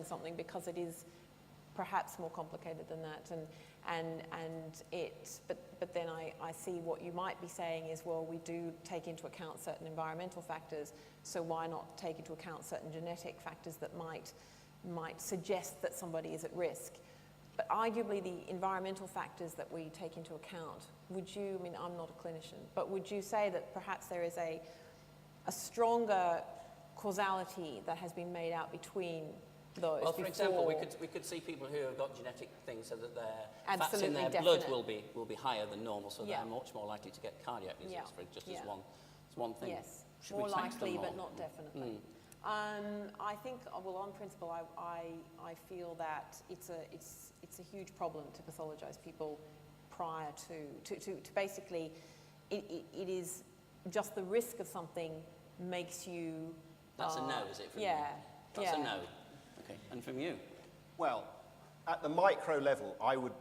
something, because it is perhaps more complicated than that, but then I see what you might be saying is, well, we do take into account certain environmental factors, so why not take into account certain genetic factors that might suggest that somebody is at risk. But arguably the environmental factors that we take into account, would you, I mean, I'm not a clinician, but would you say that perhaps there is a stronger causality that has been made out between those? Well, for example, we could see people who have got genetic things so that their fats in their definite. blood will be higher than normal, so they're much more likely to get cardiac disease, for just as one thing. Yes, Should more we tax likely, them but not definitely. I think, well, on principle, I feel that it's a huge problem to pathologise people prior to basically, it is just the risk of something makes you. That's a no, is it? From you? That's a no. Okay, and from you? Well, at the micro level, I would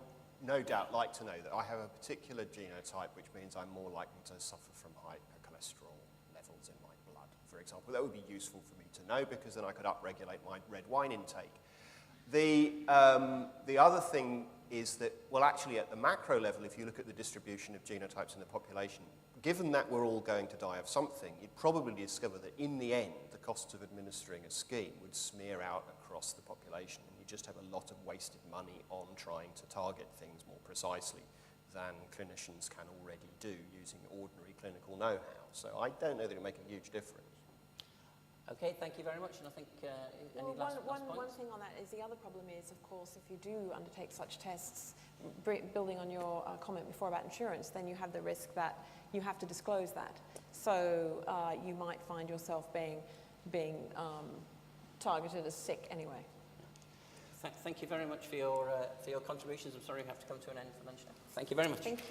no doubt like to know that I have a particular genotype, which means I'm more likely to suffer from high cholesterol levels in my blood, for example. That would be useful for me to know, because then I could upregulate my red wine intake. The other thing is that, well, actually at the macro level, if you look at the distribution of genotypes in the population, given that we're all going to die of something, you'd probably discover that in the end, the costs of administering a scheme would smear out across the population, and you just have a lot of wasted money on trying to target things more precisely than clinicians can already do using ordinary clinical know-how. So I don't know that it would make a huge difference. Okay, thank you very much. And I think any last points? One thing on that is the other problem is, of course, if you do undertake such tests, building on your comment before about insurance, then you have the risk that you have to disclose that. So you might find yourself being targeted as sick anyway. Thank you very much for your contributions. I'm sorry we have to come to an end for lunch now. Thank you very much. Thank you.